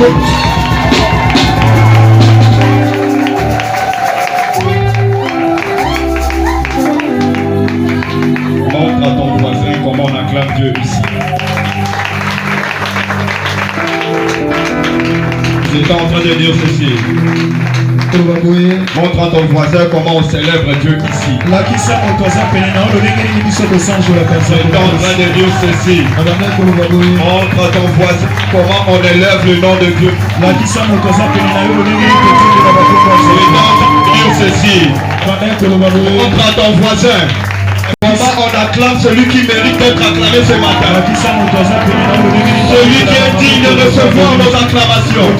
Montre à ton voisin comment on acclame Dieu ici. J'étais en train de dire ceci. Montre à ton voisin comment on célèbre Dieu ici. J'étais en train de dire ceci. Montre à ton voisin comment on élève le nom de Dieu. J'étais en train de dire ceci. Montre à ton voisin comment on acclame celui qui mérite d'être acclamé ce matin. Celui qui est digne de recevoir nos acclamations.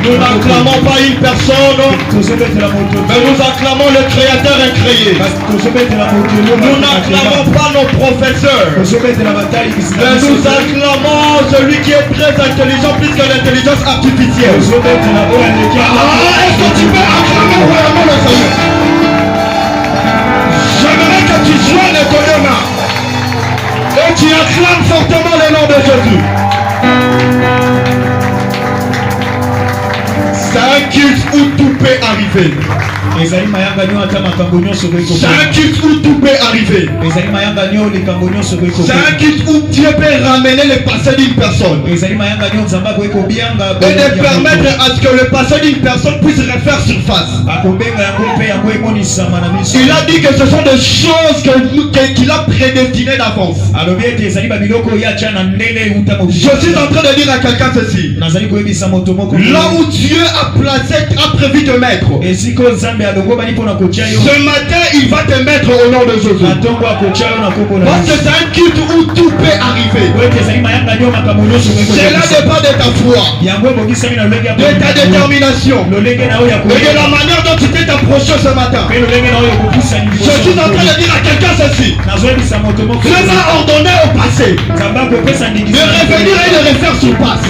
Nous n'acclamons pas une personne, mais nous acclamons le Créateur incréé. Nous n'acclamons pas nos professeurs, mais nous acclamons celui qui est très intelligent plus que l'intelligence artificielle. Est-ce que tu peux acclamer vraiment le Seigneur? J'aimerais que tu joignes ton main et tu acclames fortement le nom de Jésus. C'est un culte où tout peut arriver. C'est un culte où tout peut arriver. C'est un culte où Dieu peut ramener le passé d'une personne et de permettre à ce que le passé d'une personne puisse refaire surface. Il a dit que ce sont des choses qu'il a prédestinées d'avance. Je suis en train de dire à quelqu'un ceci. Là où Dieu a prévu de mettre, ce matin il va te mettre au nom de Jésus. Parce que c'est un culte où tout peut arriver. Cela dépend de ta foi, de ta détermination et de la manière dont tu t'es approché ce matin. Je suis en train de dire à quelqu'un ceci. Dieu m'a ordonné au passé de revenir et de refaire surface.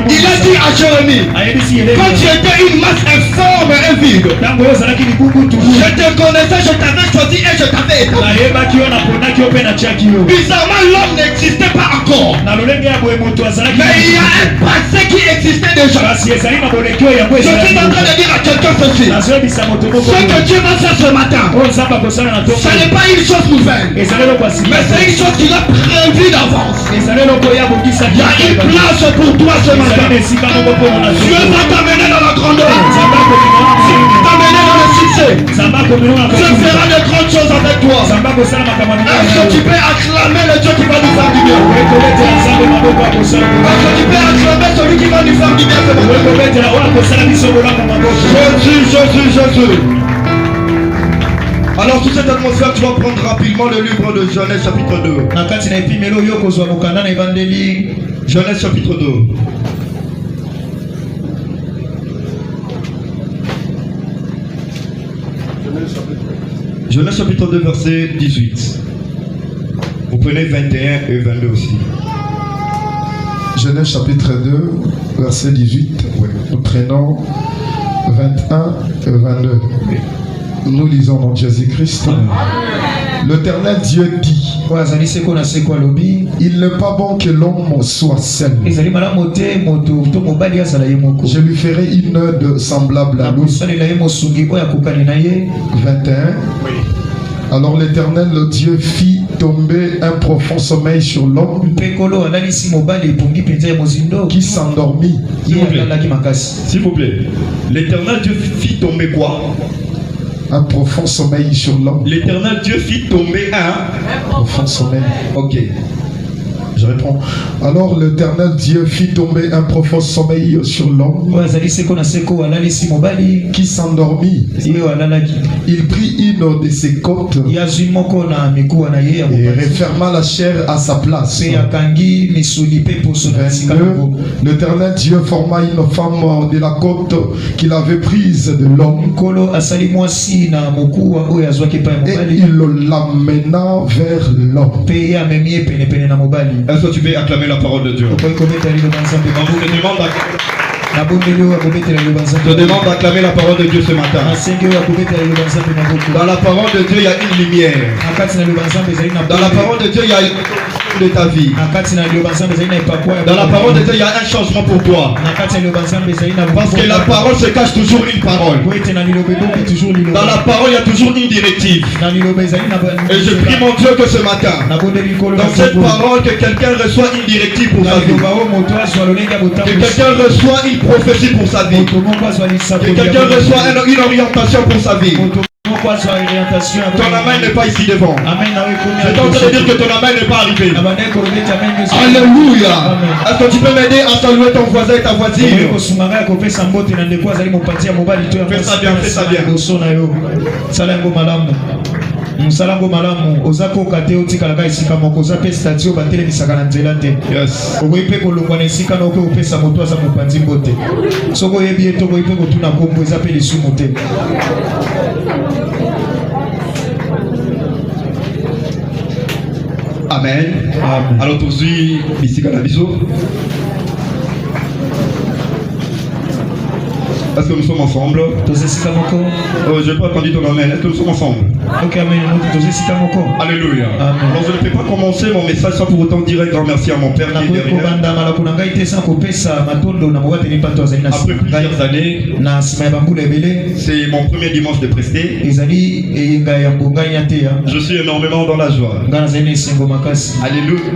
Il a dit à Jérémie, quand tu étais une masse informe et vide, je te connaissais, je t'avais choisi et je t'avais établi. Bizarrement, l'homme n'existait pas encore, mais il y a un passé qui existait déjà. Je suis en train de dire à quelqu'un ceci. Ce que Dieu va faire ce matin, ce n'est pas une chose nouvelle, mais c'est une chose qu'il a prévue d'avance. Il y a une place pour toi ce matin. Dieu va t'amener dans la grandeur, t'amener dans le succès. Dieu fera de grandes choses avec toi. Est-ce que tu peux acclamer le Dieu qui va nous faire du bien? Est-ce que tu peux acclamer celui qui va nous faire du bien ce matin? Jésus, Jésus. Alors sous cette atmosphère, tu vas prendre rapidement le livre de Genèse chapitre 2. Genèse chapitre 2. Genèse chapitre 2 verset 18. Vous prenez 21 et 22 aussi. Genèse chapitre 2 verset 18. Oui. Nous prenons 21 et 22. Oui. Nous lisons dans Jésus-Christ. L'Éternel Dieu dit: il n'est pas bon que l'homme soit seul. Je lui ferai une œuvre semblable à lui. 21. Oui. Alors l'Éternel le Dieu fit tomber un profond sommeil sur l'homme qui s'endormit. S'il vous plaît. L'Éternel Dieu fit tomber quoi? Un profond sommeil sur l'homme. L'Éternel Dieu fit tomber un profond sommeil. Ok. Je réponds. Alors l'Éternel Dieu fit tomber un profond sommeil sur l'homme qui s'endormit. Il prit une de ses côtes et referma la chair à sa place. L'Éternel Dieu forma une femme de la côte qu'il avait prise de l'homme et il l'amena vers l'homme. Est-ce que tu peux acclamer la parole de Dieu? Je te demande d'acclamer la parole de Dieu ce matin. Dans la parole de Dieu, il y a une lumière. Dans la parole de Dieu, il y a une... de ta vie. Dans la parole de Dieu, il y a un changement pour toi. Parce que la parole se cache toujours une parole. Dans la parole, il y a toujours une directive. Et je prie mon Dieu que ce matin, dans cette parole, que quelqu'un reçoit une directive pour sa vie. Que quelqu'un reçoit une prophétie pour sa vie. Que quelqu'un reçoit une orientation pour sa vie. Ton amen n'est pas ici devant. Je suis en train de dire que ton amen n'est pas arrivé. Alléluia. Est-ce que tu peux m'aider à saluer ton voisin et ta voisine? Fais ça bien, fais ça bien. musalango malamu ozako kate otikalaka esika moko oza pe statio batelemisaka na nzela te. Okoyi pe kolongwa na esika na ope opesa moto aza mopanzi mbote. Soko oyebi ete okoyi pe kotuna kombo eza pe lisumu te. Amen. Amen. Alors tozui bisika na biso. Est-ce que nous sommes ensemble? Je n'ai pas entendu ton amen. Est-ce que nous sommes ensemble? Alléluia. Alors je ne peux pas commencer mon message sans pour autant dire un grand merci à mon père qui est derrière. Après plusieurs années, c'est mon premier dimanche de presté. Je suis énormément dans la joie. Alléluia.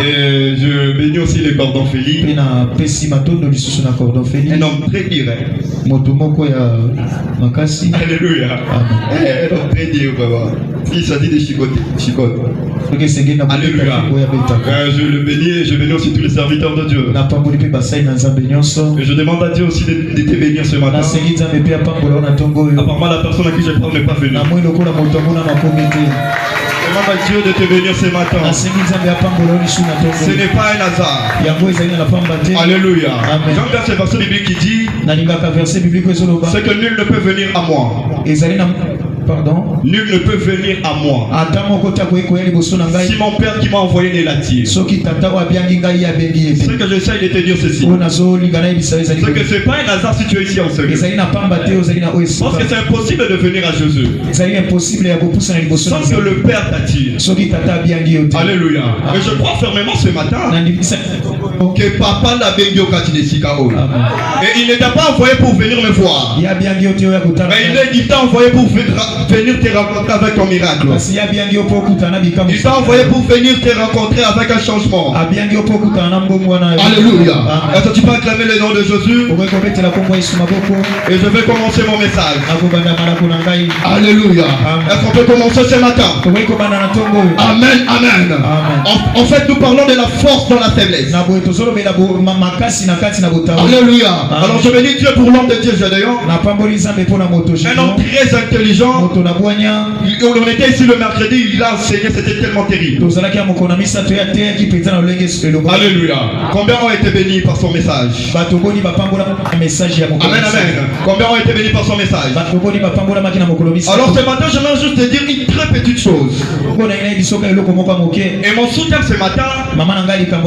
Et je bénis aussi les cordons Félix. Un homme très direct. Alléluia. Très dur, il s'agit de chicote. Alléluia. Je le bénis et je bénis aussi tous les serviteurs de Dieu. Et je demande à Dieu aussi de te bénir ce matin. Apparemment la personne à qui je parle n'est pas venue. Demande à Dieu de te bénir ce matin. Ce n'est pas un hasard. Alléluia. J'aime bien ce verset biblique qui dit c'est que nul ne peut venir à moi. Pardon? Nul ne peut venir à moi. Si mon père qui m'a envoyé ne l'attire. Ce que j'essaie de te dire ceci. C'est que ce n'est pas un hasard si tu es ici en ce lieu. Parce que c'est impossible de venir à Jésus sans que le Père t'attire. Alléluia. Et je crois fermement ce matin que papa l'a béni au Katinesikao. Et il ne t'a pas envoyé pour venir me voir. Mais il t'a envoyé pour venir te rencontrer avec ton miracle. Il t'a envoyé pour venir te rencontrer avec un changement. Alléluia. Est-ce que tu peux acclamer le nom de Jésus? Et je vais commencer mon message. Alléluia. Est-ce qu'on peut commencer ce matin? Amen, amen. En fait, nous parlons de la force dans la faiblesse. Alléluia. Alors je bénis Dieu pour l'homme de Dieu, Gédéon. Un homme très intelligent. On était ici le mercredi, il a enseigné, c'était tellement terrible. Alléluia. Combien ont été bénis par son message? Amen, amen. Combien ont été bénis par son message? Alors ce matin, j'aimerais juste te dire une très petite chose. Et mon soutien ce matin,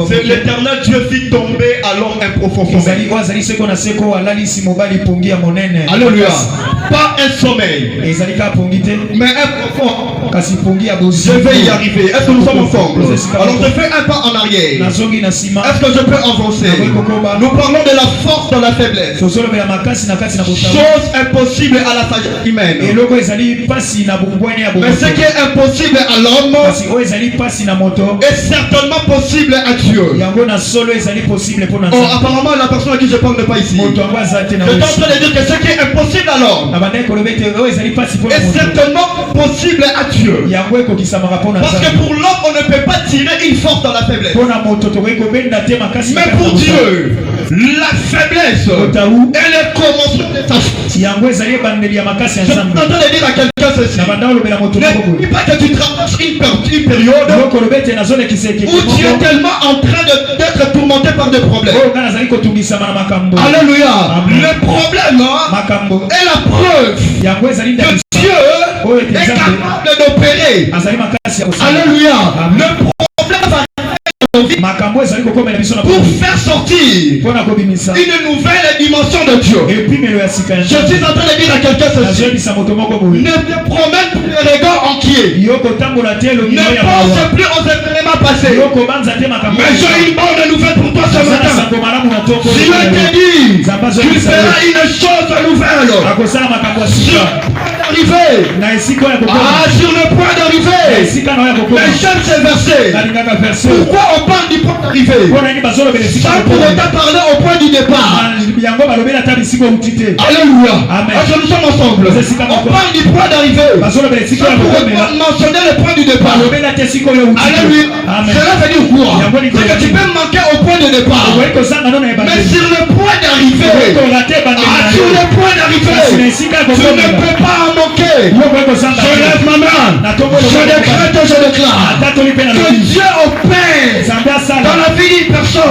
c'est l'éternel Dieu fit tomber à l'homme un profond sommeil. Alléluia. Pas un sommeil, mais un profond. Je vais y arriver. Est-ce que nous sommes ensemble? Alors je fais un pas en arrière. Est-ce que je peux avancer? Nous parlons de la force dans la faiblesse. Chose impossible à la sagesse humaine. Mais ce qui est impossible à l'homme est certainement possible à Dieu. Oh, apparemment la personne à qui je parle n'est pas ici. Je suis en train de dire que ce qui est impossible à l'homme est certainement possible à Dieu. Parce que pour l'homme, on ne peut pas tirer une force dans la faiblesse. Mais pour Dieu, la faiblesse est le commencement de sa force. Je suis en train de dire à quelqu'un ceci. Ne dis pas que tu traverses une période où tu es tellement en train d'être tourmenté par des problèmes. Alléluia. Le problème est la preuve que Dieu est capable d'opérer. Alléluia. Le problème va nos vies pour faire sortir une nouvelle dimension de Dieu. Je suis en train de dire à quelqu'un ceci. Ne te promène plus les regards entiers. Ne pense plus aux événements passés. Mais j'ai une bonne nouvelle pour toi ce matin. Dieu te dit, tu feras une chose nouvelle. Sur le point d'arriver. Mais j'aime ce verset. Pourquoi on parle du point d'arrivée sans pour autant parler au point du départ? Alléluia. Parce que nous sommes ensemble. On parle du point d'arrivée sans pour autant mentionner le point du départ. Alléluia. Cela veut dire quoi? C'est que tu peux manquer au point de départ, mais sur le point d'arrivée, sur le point d'arrivée, tu ne peux pas en manquer. Je lève ma main, je décrète, je déclare que Dieu opère dans la vie d'une personne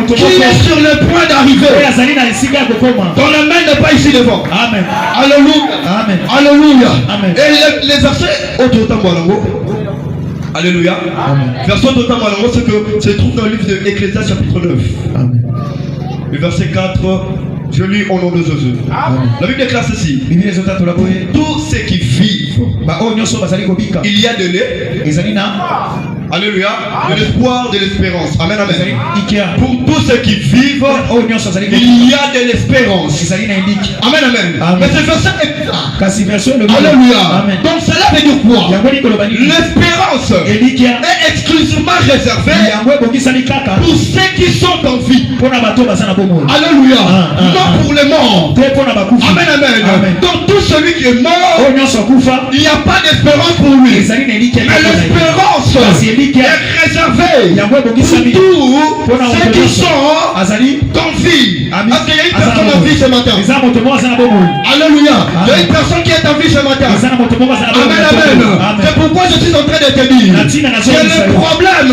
qui est sur le point d'arriver. Ton amen n'est pas ici devant. Amen. Alléluia. Alléluia. Et les versets Alléluia. Verset totalement c'est que se trouve dans le livre de Ecclésiaste chapitre 9. Amen. Le verset 4. Je lis au nom de Jésus. La Bible déclare ceci. Tous ceux qui vivent, il y a de Alléluia. De l'espoir, de l'espérance. Amen, amen. Pour tous ceux qui vivent, il y a de l'espérance. Amen, amen. Mais ce verset est là. Alléluia. Donc cela veut dire quoi? L'espérance est exclusivement réservée pour ceux qui sont en vie. Alléluia. Non pour les morts. Amen, amen. Donc tout celui qui est mort, il n'y a pas d'espérance pour lui. Mais l'espérance est réservé pour tous ceux qui sont en vie. Parce qu'il y a une personne en vie ce matin. Alléluia. Il y a une personne qui est en vie ce matin. Amen, amen. C'est pourquoi je suis en train de te dire que le problème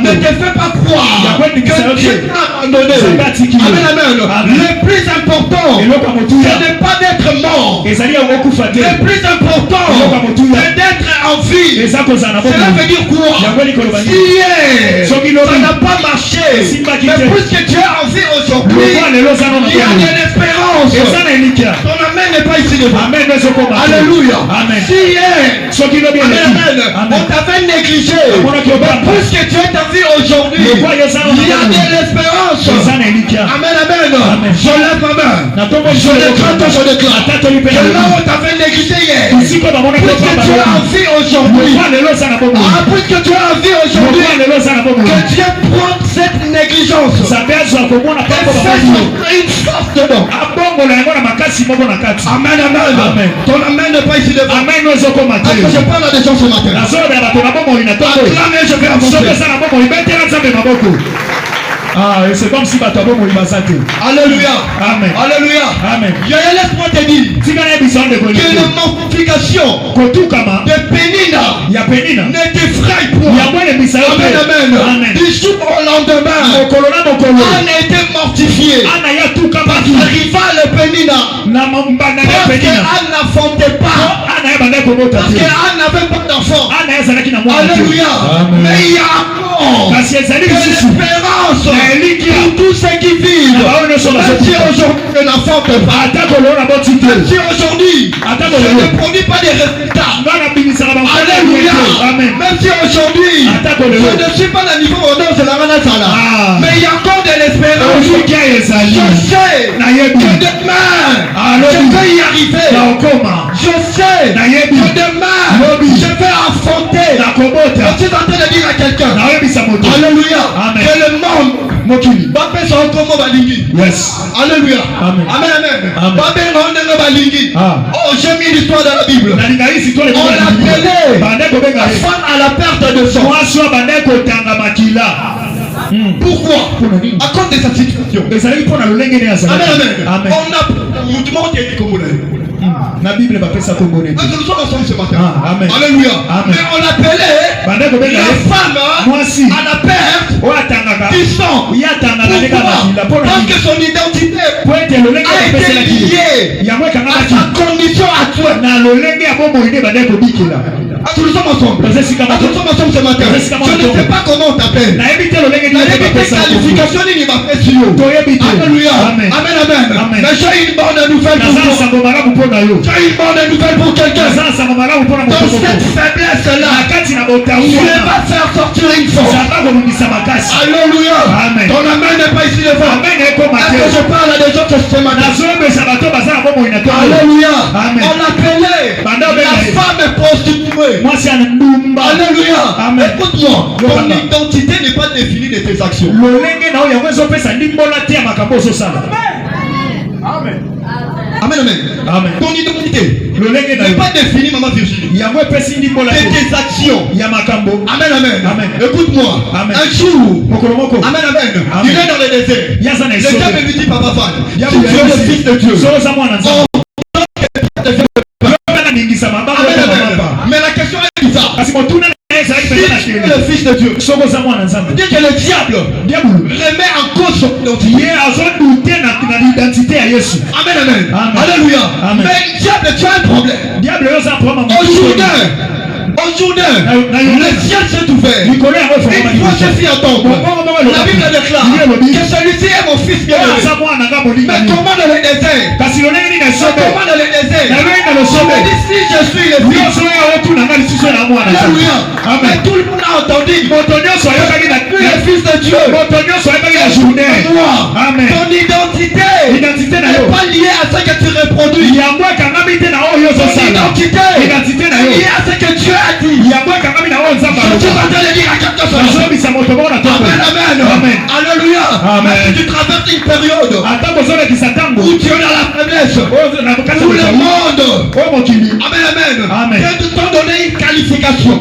ne te fait pas croire que Dieu t'a abandonné. Amen, amen. Le plus important, ce n'est pas d'être mort. Le plus important, c'est d'être en vie. Cela veut dire quoi? Si ça n'a pas marché, mais puisque tu es en vie aujourd'hui, il y a de l'espérance. Ton amen n'est pas ici devant. Alléluia. Si on t'avait négligé, mais puisque tu es en vie aujourd'hui, il y a de l'espérance. Amen, amen. Je lève ma main. Je déclare. Que là où on t'avait négligé hier, puisque tu es en vie aujourd'hui, puisque tu es en vie aujourd'hui, que Dieu prend cette négligence et fait une force dedans. Amen, amen. Ton amen n'est pas ici devant. Est-ce que je parle à des gens ce matin? Acclamez, je vais avancer. C'est comme si Alléluia. Amen. Alléluia. Amen. Laisse-moi te dire que la mortification de Pénina ne t'effraie point. Amen. Du jour au lendemain, Anne a été mortifiée par sa rivale Pénina. Parce qu'Anne n'enfantait pas. Parce qu'Anne n'avait pas d'enfant. Alléluia. Mais il y a encore l'espérance pour tous ceux qui vivent. Même si aujourd'hui je n'enfante pas, même si aujourd'hui je ne produis pas des résultats, alléluia, même si aujourd'hui je ne suis pas à niveau de la Ranazala, mais il y a encore de l'espérance. Je sais que demain je vais y arriver. Je sais que demain je vais affronter. Je suis en train de dire à quelqu'un, alléluia, que le monde yes. Alléluia. Amen. Amen. Oh, j'ai mis l'histoire dans la Bible. On l'appelait la femme à la perte de sang. Pourquoi? À cause de sa situation. Amen. On a la Bible va faire ça comme bonnet. Nous sommes ensemble ce matin. Amen. Alléluia. Amen. Mais on appelait la femme à la perte du sang. Pourquoi? Parce que son identité a été liée à sa condition actuelle. Nous sommes ensemble. Nous sommes ensemble ce matin. Je ne sais pas comment on t'appelle. La qualification n'est pas faite sur nous. Alléluia. Amen. Mais j'ai une bonne nouvelle pour toi. J'ai une bonne nouvelle pour quelqu'un. Dans cette faiblesse-là, tu vas faire sortir une force. Alléluia. Ton amen n'est pas ici devant. Est-ce que je parle à des gens ce matin? Alléluia. On l'appelait la femme prostituée. Alléluia. Écoute-moi, ton identité n'est pas définie de tes actions. Amen. Ton identité n'est pas définie, maman Virginie, de tes actions. Amen. Écoute-moi. Un jour, amen. Il est dans le désert. Le diable lui dit, papa Fan, si tu es le fils de Dieu, mais la question est bizarre. Si tu es le fils de Dieu, dire que le diable remet en cause son identité. Amen. Alléluia. Mais le diable, tu as un problème. Aujourd'hui, le ciel s'est ouvert. Une prophétie à entendre. La Bible déclare que celui-ci est mon fils bien-aimé. Mais comment dans le désert? Mais si je suis le fils. Alléluia. Mais tout le monde a entendu. Le fils de Dieu. Moi, ton identité n'est pas liée à ce que tu reproduis. Ton identité est liée à ce que Dieu a dit. Je suis en train de dire à quelqu'un chose. Amen. Alléluia. Mais si tu traverses une période où tu es dans la faiblesse, où le monde, amen, t'ont donné une qualification,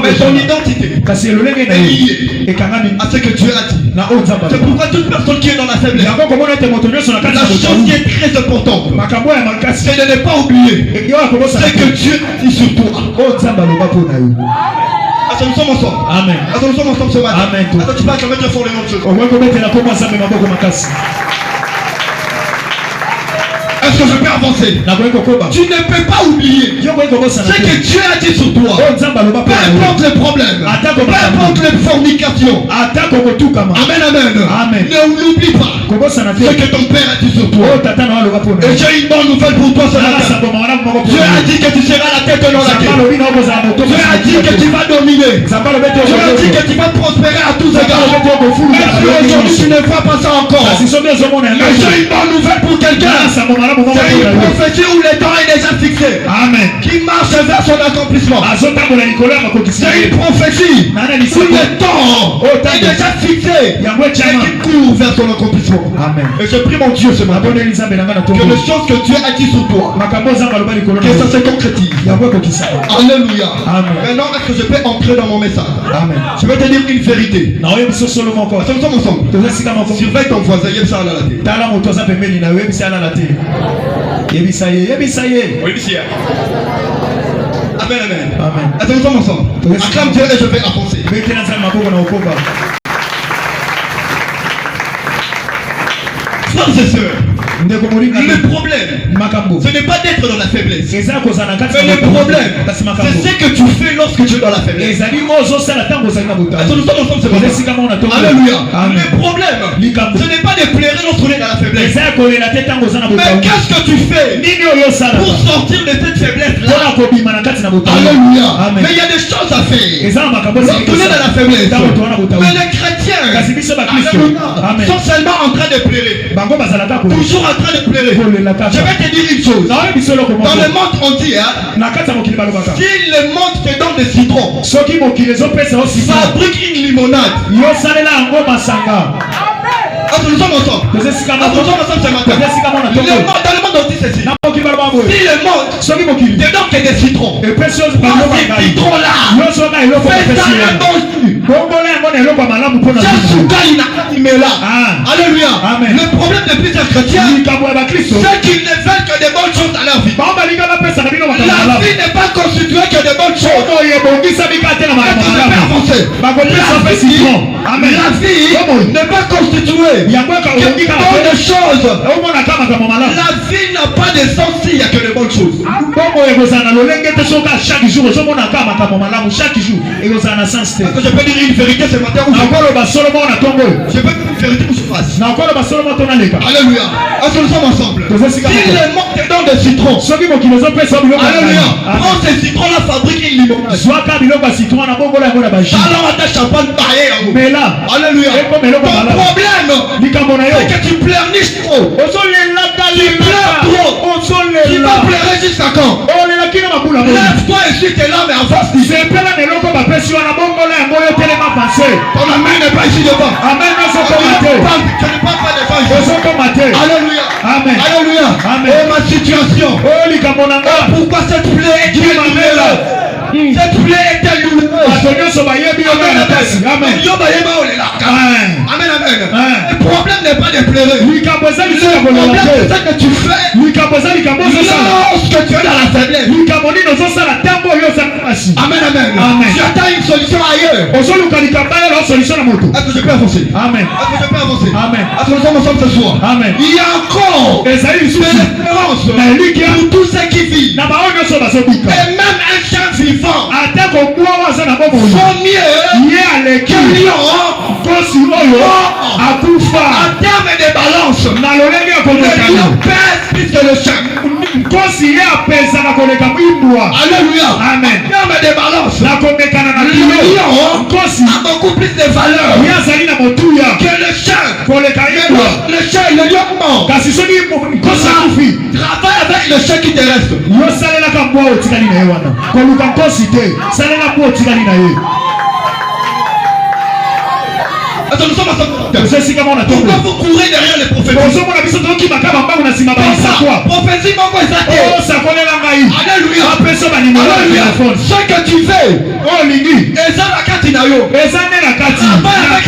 mais ton identité est liée à ce que Dieu a dit. C'est pourquoi toute personne qui est dans la faiblesse, la chose qui est très importante, c'est de ne pas oublier ce que Dieu a dit sur toi. Nous sommes ensemble. Amen. Nous sommes ensemble ce matin. Amen. Attends, tu vas jamais dire fort les mêmes choses. Est-ce que je peux avancer? Tu ne peux pas oublier ce que Dieu a dit sur toi. Peu importe le problème, peu importe les fornications. Amen. Ne l'oublie pas ce que ton père a dit sur toi. Et j'ai une bonne nouvelle pour toi ce matin. Dieu a dit que tu seras la tête dans la tête. Dieu a dit que tu vas dominer. Dieu a dit que tu vas prospérer à tous égards. Même si aujourd'hui tu ne vois pas ça encore, mais j'ai une bonne nouvelle pour quelqu'un. C'est une prophétie où le temps est déjà fixé. Amen. Qui marche vers son accomplissement. C'est une prophétie où le temps est déjà fixé et qui court vers son accomplissement. Amen. Et je prie mon Dieu ce matin que les choses que Dieu a dit sur toi, que ça se concrétise. Alléluia. Maintenant, est-ce que je peux entrer dans mon message? Amen. Je vais te dire une vérité. Nous sommes ensemble. Surveille ton voisin. Amen. Attends, nous sommes ensemble. Acclame Dieu et je vais avancer. Frères et sœurs, le problème, ce n'est pas d'être dans la faiblesse. Mais le problème, c'est ce que tu fais lorsque tu es dans la faiblesse. Attends, nous sommes ensemble ce matin. Alléluia. Le problème, ce n'est pas de pleurer lorsqu'on est dans la faiblesse. Mais qu'est-ce que tu fais pour sortir de cette faiblesse-là? Alléluia. Mais il y a des choses à faire lorsqu'on est dans la faiblesse. Mais les chrétiens sont seulement en train de pleurer. Toujours en train de pleurer. Je vais te dire une chose. Dans le monde on dit, si le monde te donne des citrons, fabrique une limonade. Nous sommes ensemble. Nous sommes ensemble ce matin. Dans le monde on dit ceci. Si le monde te donne que des citrons, ces citrons-là, alléluia. Le problème de plusieurs chrétiens, c'est qu'ils ne veulent que des bonnes choses à leur vie. La vie n'est pas construite constitué que de bonnes choses. Ça te fait avancer. La vie n'est pas constituée que de bonnes choses. La vie n'a pas de sens s'il n'y a que de bonnes choses. Je peux dire une vérité ce matin où je peux dire une vérité où je fasse. Alléluia. Est-ce que nous sommes ensemble? Si le manque te donne des citrons, alléluia, prends ces citrons-là, fabrique une limonade. Alors à ta champagne, mais là, alléluia. Ton problème, c'est que tu pleurniches trop. Tu pleures trop. Tu vas pleurer jusqu'à quand? Lève-toi et suis tes larmes et en face. Ton amen n'est pas ici devant. Amen. Je ne parle pas devant ici. Alléluia. Amen. Alléluia. Amen. Oh ma situation. Pourquoi cette plaie est douloureuse? Cette plaie est douloureuse. Amen. Amen. Le problème n'est pas de pleurer. Le problème c'est ce que tu fais lorsque tu es dans la faiblesse. Amen. Tu attends une solution ailleurs. Est-ce que je peux avancer? Amen. Est-ce que je peux avancer? Amen. Est-ce que nous sommes ensemble ce soir? Amen. Il y a encore de l'espérance pour tous ceux qui vivent. Et même un chien vivant vaut mieux qu'un lion. En termes de balance, le lion pèse plus que le chien. Alléluia. Amen. En termes de balance, le lion a beaucoup plus de valeur que le chien. Le chien, le lion mort. Travaille avec le chien qui te reste. Nous sommes ensemble. Pourquoi vous courez derrière les prophéties? Prophétie, alléluia. Ce que tu fais, travaille avec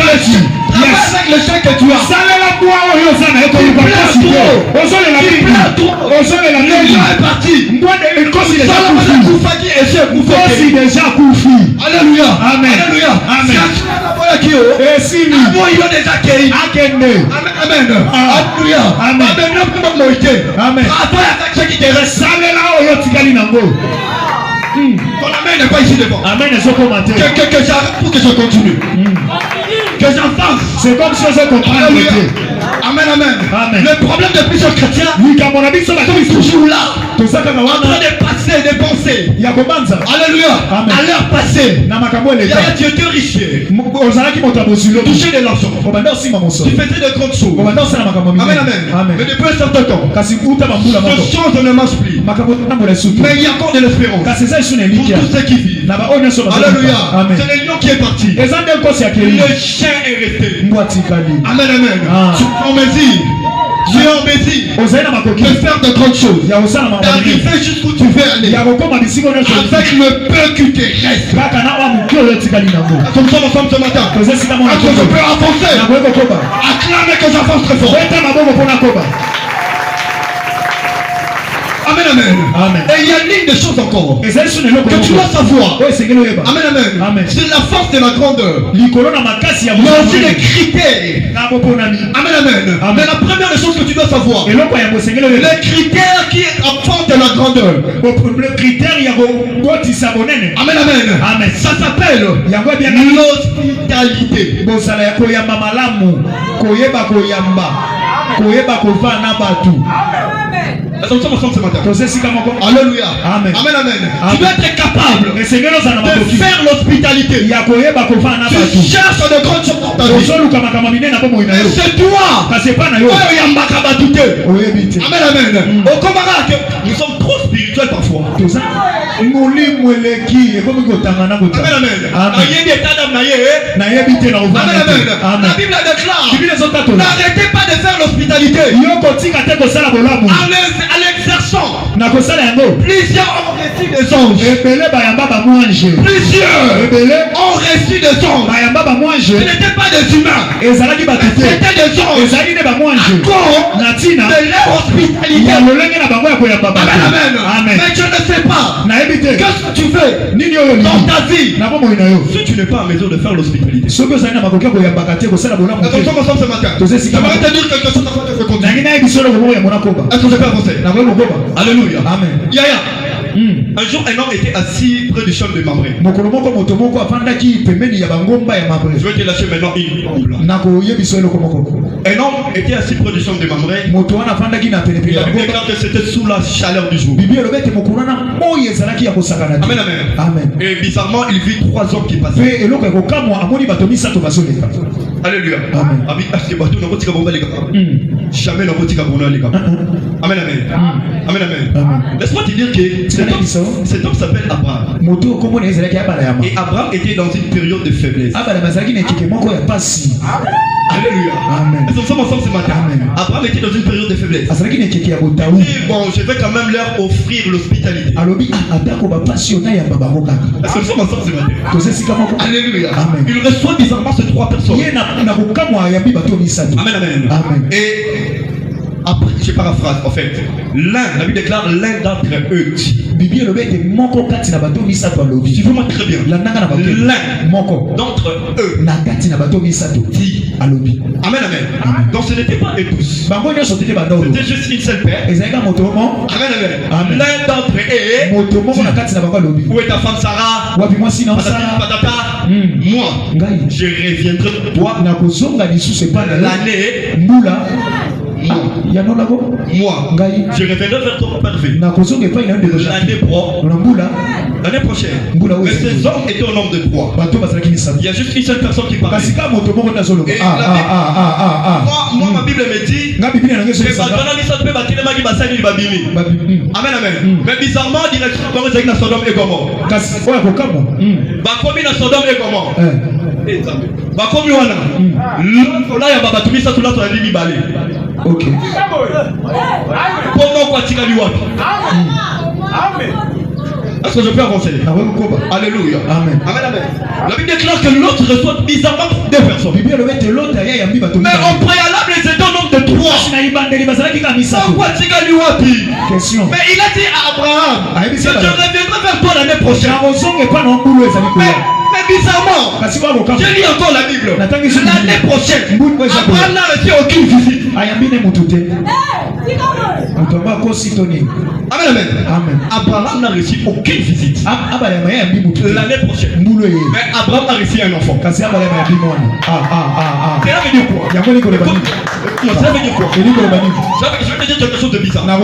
le chien que tu as. Le lion est parti. Alléluia. Amen. Ton amen n'est pas ici devant. Amen. Que j'arrête pour que je continue. Que j'avance. C'est comme si je comprends. Amen. Le problème de plusieurs chrétiens, sont toujours là, en train de passer, de penser. Alléluia. À l'heure passée, tu étais riche, touché de l'argent, tu faisais de grandes choses. Amen. Mais depuis un certain temps, ce change ne marche plus. Mais il y a encore de l'espérance pour tous ceux qui vivent. Alléluia. C'est le lion qui est parti. Le chien est resté. Amen. Tu es en Bézi de faire de grandes choses, d'arriver jusqu'où tu veux aller avec le peu qui te reste. Nous sommes ensemble ce matin. Est-ce que je peux avancer? Acclame que j'avance très fort. Amen. Et il y a une ligne de choses encore que tu dois savoir. Amen. C'est la force de la grandeur. Il y a aussi les critères. Amen. Mais la première des choses que tu dois savoir, les critères qui apportent de la grandeur. Le critère, Amen. Ça s'appelle l'hospitalité. Nous sommes ensemble ce matin. Alléluia. Amen. Tu dois être capable de faire l'hospitalité. Tu cherches de grandes choses dans ta vie. C'est toi. Amen. Nous sommes trop spirituels parfois. Amen. La Bible déclare, n'arrêtez pas de faire l'hospitalité à l'exercer façon, plusieurs ont reçu des anges. Plusieurs ont reçu des anges. Ce n'était pas des humains, c'était des anges. À cause de leur hospitalité. Amen. Mais je ne sais pas. Qu'est-ce que tu fais dans ta vie? Si tu n'es pas en mesure de faire l'hospitalité. Attention ensemble ce matin. J'aimerais te dire quelque chose avant de te continuer. Est-ce que je peux avancer? Alléluia. Amen. Yaya. Un jour, un homme était assis près du champ de Mamré. Je vais te lâcher maintenant une bombe. Un homme était assis près du champ de Mamré. Il déclare que c'était sous la chaleur du jour. Amen, amen. Et bizarrement, il vit 3 hommes qui passaient. Alléluia. Amen. Jamais dans votre les gars. Amen, amen. Amen, amen. Laisse-moi te dire que cet homme s'appelle Abraham. Et Abraham était dans une période de faiblesse. Alléluia. Amen. Est-ce que nous sommes ensemble ce matin? Amen. Abraham était dans une période de faiblesse. Et bon, je vais quand même leur offrir l'hospitalité. Est-ce que nous sommes ensemble ce matin? Alléluia. Amen. Il reçoit bizarrement ces 3 personnes. Amen, amen. Amen. Et après, je paraphrase en fait. La Bible déclare l'un d'entre eux. Suivez-moi très bien. L'un d'entre eux dit. Amen, amen. Donc ce n'était pas eux tous. C'était juste une seule paire. Amen, amen. L'un d'entre eux. Où est ta femme Sarah? Patata. Moi, je reviendrai de toi l'année. Moi, je reviendrai vers toi l'année prochaine. Mais ces hommes étaient au nombre de 3. Il y a juste une seule personne qui parle. Moi, ma Bible me dit Amen, amen. Mais bizarrement, directement, comme c'est dans Sodome et Gomorrhe. Bakomi dans Sodome et Gomorrhe. Bakomi wana. Là, il y a Babatumi, ça tout là, tu as dit Libale. Ok. Comment quoi tu as dit wapi? Amen. Est-ce que je peux avancer? Alléluia. Amen. Amen, amen. La Bible déclare que l'autre reçoit bizarrement 2 personnes. Mais au préalable, ils étaient au nombre de 3. Pourquoi tu as dit wapi? Question. Mais il a dit à Abraham, je reviendrai vers toi l'année prochaine. Mais bizarrement, je lis encore la Bible. L'année prochaine, Abraham n'a reçu aucune visite. Amen, amen. Abraham n'a reçu aucune visite. L'année prochaine. Mais Abraham a reçu un enfant. Cela veut dire quoi? Cela veut dire quoi? Je vais te dire quelque chose de bizarre. Cela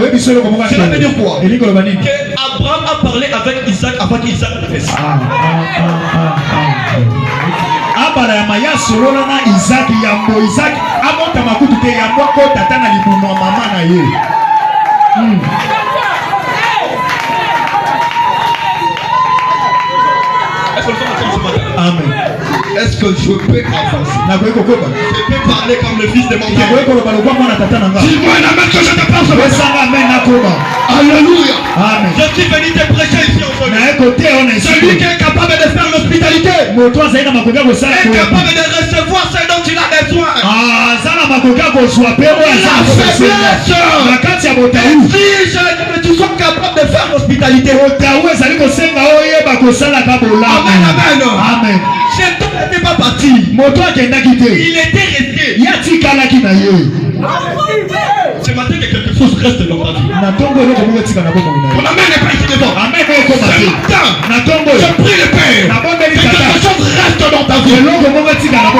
veut dire quoi? Abraham a parlé avec Isaac avant qu'Isaac naisse. Abraham ya solola na Isaac yambo Isaac amonta makutu te yambo ko tata na libumu mama na ye. Amen. Est-ce que je peux avancer? Je peux parler comme le fils de mon père. Dis-moi un amen que je te pense. Alléluia. Amen. Je suis venu te prêcher ici aujourd'hui. Celui qui est capable de faire l'hospitalité est capable de recevoir ce dont il a besoin. Si tu sois capable de faire l'hospitalité. Amen. Cet homme n'était pas parti. Il était resté. Ce matin que quelque chose reste dans ta vie. Ton amen n'est pas ici devant. Ce matin, je prie le Père que quelque chose reste dans ta vie. Ce dont tu as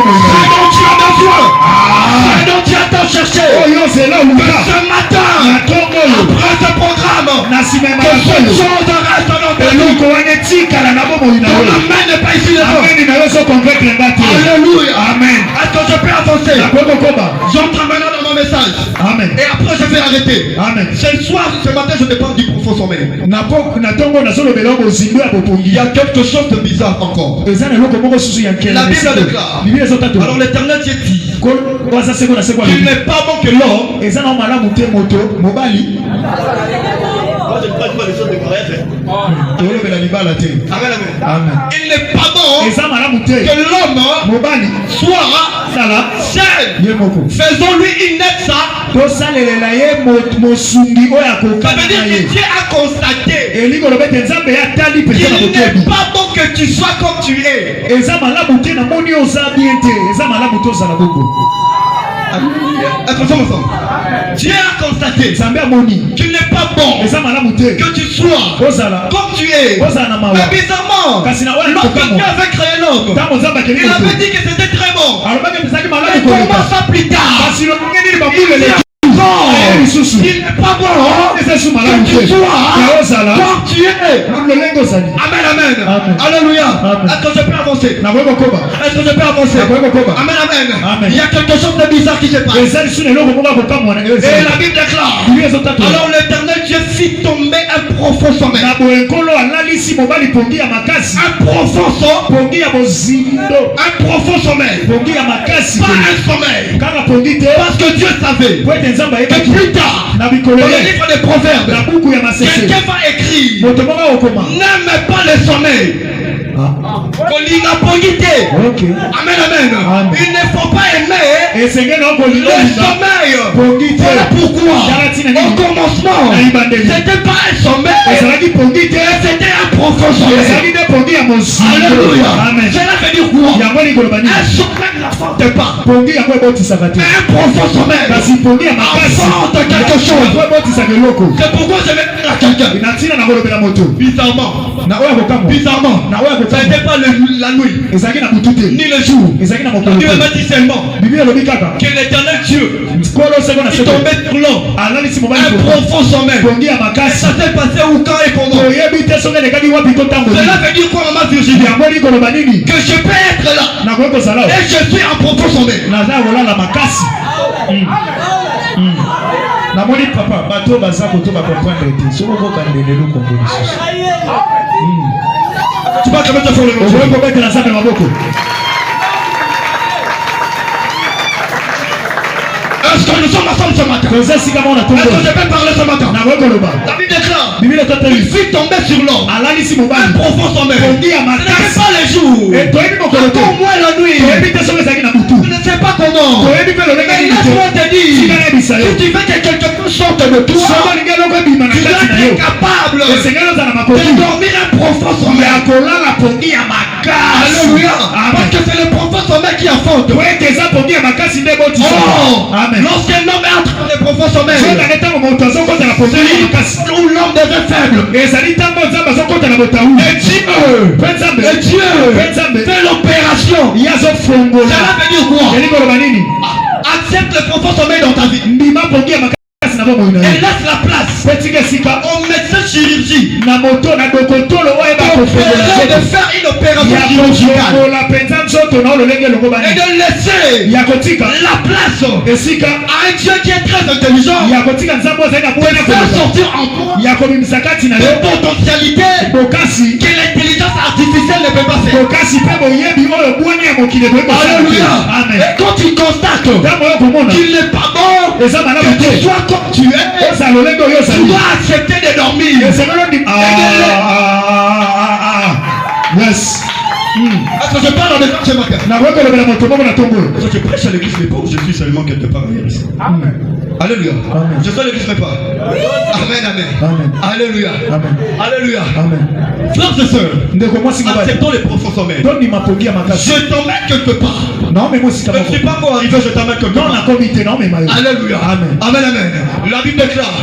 besoin. Ce dont tu as tant cherché. Que ce matin, après ce programme, que cette chose reste dans ta vie. Ton amen n'est pas ici devant. Alléluia. Amen. Est-ce que je peux avancer? J'entre maintenant dans mon message. Amen. Et après je vais arrêter. Amen. Ce soir, ce matin, je te parle du profond sommeil. Il y a quelque chose de bizarre encore. La Bible déclare. Alors l'Éternel Dieu dit qu'il n'est pas bon que l'homme je ne parle pas des choses de mariage. Amen, amen. Il n'est pas bon que l'homme soit seul. Faisons-lui une aide ça. Ça veut dire que Dieu a constaté qu'il n'est pas bon que tu sois comme tu es. Dieu a constaté qu'il n'est pas bon que tu sois comme tu es. Mais bizarrement, lorsque Dieu avait créé l'homme, il avait dit que c'était très bon. Mais comment ça plus tard? Il n'est pas bon que tu sois comme tu es. Amen, amen. Alléluia. Est-ce que je peux avancer? Est-ce que je peux avancer? Amen, amen. Il y a quelque chose de bizarre qui se passe. Et la Bible déclare, alors l'Éternel Dieu fit tomber un profond sommeil. Un profond sommeil. Pas un sommeil. Parce que Dieu savait que plus tard, dans le livre des Proverbes, quelqu'un va écrire, n'aime pas le sommeil. Amen, amen. Il ne faut pas aimer le sommeil. Voilà pourquoi au commencement c'était pas un sommeil, c'était un profond sommeil. Alléluia. Cela veut dire quoi? Un sommeil n'affronte pas, un profond sommeil affronte quelque chose. C'est pourquoi je vais dire à quelqu'un, bizarrement, ça n'était pas la nuit, ni le jour. Dieu m'a dit seulement que l'Éternel Dieu est tombé sur l'homme, un profond sommeil. Et ça s'est passé où, quand et comment? Cela veut dire quoi, maman Virginie? Que je peux être là et je suis en profond sommeil. Namoni papa bato baza koto ba comprendre te soko ko bandele lo kombo lisusu. Tu vas comment te faire le mot? Je vais mettre la salle dans maboko. Est-ce que nous sommes ensemble ce matin? Est-ce que je peux parler ce matin? La Bible déclare, il fit tomber sur l'homme un profond sommeil. Ce n'est pas les jours, encore moins la nuit. Je ne sais pas comment, mais laisse-moi te dire, si tu veux que quelqu'un sorte de toi, tu dois être capable de dormir un profond sommeil. Alléluia. Parce que c'est le profond sommeil qui affronte. Lorsqu'un homme est en train de profond sommeil, où l'homme devient faible, et Dieu fait l'opération. Cela veut dire quoi? Accepte le profond sommeil dans ta vie et laisse la place au médecin chirurgie de faire une opération chirurgicale et de laisser la place à un Dieu qui est très intelligent de faire sortir en toi des potentialités que l'intelligence artificielle ne peut pas faire. Alléluia. Et quand tu constates qu'il n'est pas bon que tu sois comme tu es, tu dois accepter de dormir. Yes. Est-ce que je parle en ce matin? Est-ce que je prêche à l'église mais pas où je suis seulement quelque part ailleurs ici? Alléluia. Je suis à l'église mais pas. Amen, amen. Alléluia. Alléluia. Frères et sœurs, acceptons les profonds sommeils. Je t'emmène quelque part. Je ne suis pas encore arrivé, je t'emmène quelque part. Alléluia. Amen. La Bible déclare,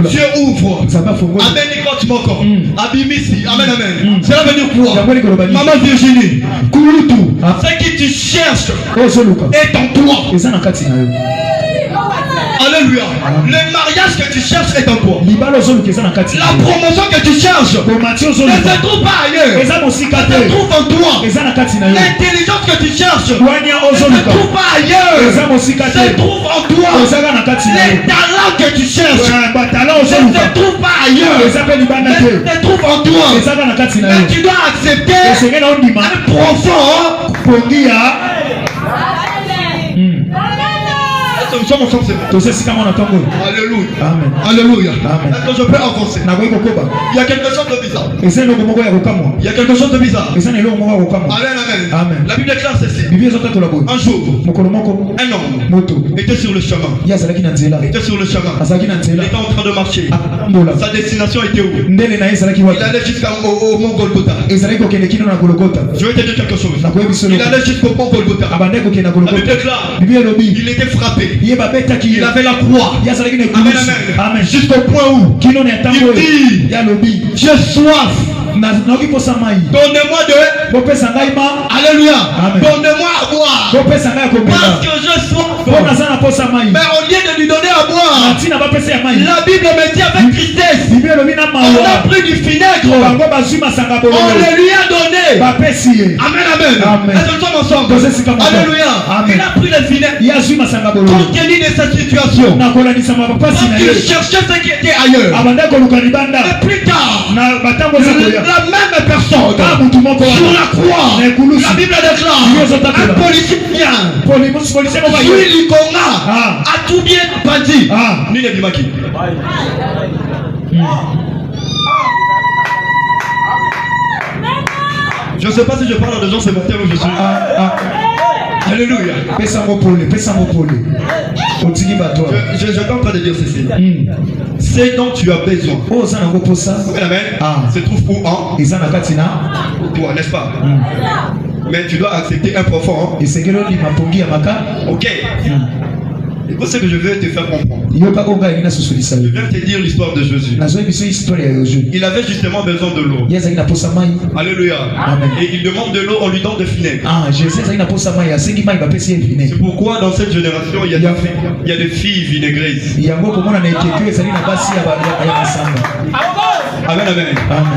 Dieu ouvre. Amen, Nikot Moko. Abimisi. Amen. Cela veut dire quoi? Maman Virginie, Kouloutou, ce qui tu cherches est en toi. Alléluia. Le mariage que tu cherches est en toi. La promotion que tu cherches ne se trouve pas ailleurs. Elle se trouve en toi. L'intelligence que tu cherches ne se trouve pas ailleurs. Se trouve en toi. Les talents que tu cherches ne se trouvent pas ailleurs. Se trouve en toi. Mais tu dois accepter un profond. Nous sommes ensemble, c'est bon. Alléluia. Amen. Alléluia. Amen. Est-ce que je peux avancer? Il y a quelque chose de bizarre. Il y a quelque chose de bizarre. Amen, amen. Amen. La Bible déclare ceci. Un jour, un homme était sur le chemin. Il était sur le chemin. Il était en train de marcher. Sa destination était où? Il allait jusqu'au mont Golgotha. Je vais te dire quelque chose. Il allait jusqu'au mont Golgotha. La Bible déclare, il était frappé. Il avait la croix. Amen, amen. Jusqu'au point où il dit, j'ai soif. Donnez-moi de. Alléluia. Donnez-moi à boire. Parce que je soif. Mais au lieu de lui donner à boire, la Bible me dit avec tristesse, on a pris du vinaigre, on le lui a donné. Amen, amen. Est-ce que nous sommes ensemble? Alléluia. Il a pris le vinaigre compte tenu de sa situation, parce qu'il cherchait ce qui était ailleurs. Mais plus tard, la même personne sur la croix, la Bible déclare, un policier vient, Likonga a tout bien bâti. Ni les bimaki. Je ne sais pas si je parle à des gens ce matin où je suis. Alléluia. Je suis en train de dire ceci. Ce dont tu as besoin. Amen. Se trouve où en? Toi, n'est-ce pas? Mais tu dois accepter un profond. Ok. C'est ce que je veux te faire comprendre. Je viens te dire l'histoire de Jésus. Il avait justement besoin de l'eau. Alléluia. Et il demande de l'eau, on lui donne de vinaigre. C'est pourquoi dans cette génération, il y a des filles vinaigraises. Amen, amen.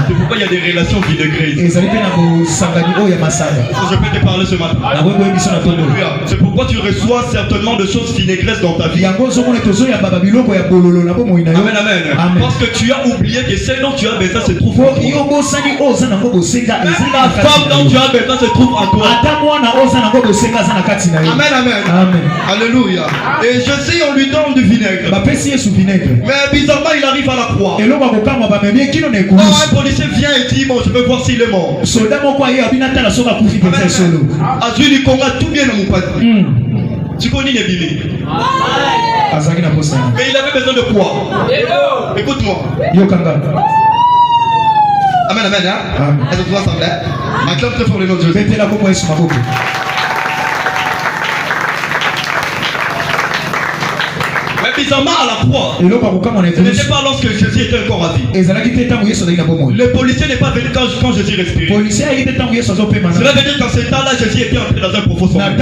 C'est pourquoi il y a des relations vinaigraises. Je peux te parler ce matin. C'est pourquoi tu reçois certainement de choses vinaigraises dans ta vie. Amen, amen. Parce que tu as oublié que ce dont tu as besoin se trouve en toi. Même la femme dont tu as besoin se trouve en toi. Amen, amen. Alléluia. Et je sais, on lui donne du vinaigre. Mais bizarrement, il arrive à la croix. Un policier vient et dit, bon, je veux voir s'il est mort. Azuli Konga tout bien dans mon pâté. Tu connais les bébés. Mais il avait besoin de quoi? Écoute-moi. Amen, amen. Est-ce que tu vas sembler? Acclame très fort le nom de Jésus. Bizarrement à la croix, ce n'était pas lorsque Jésus était encore à vie. Le policier n'est pas venu quand Jésus respirait. Cela veut dire qu'en ce temps-là, Jésus était entré dans un profond sommeil.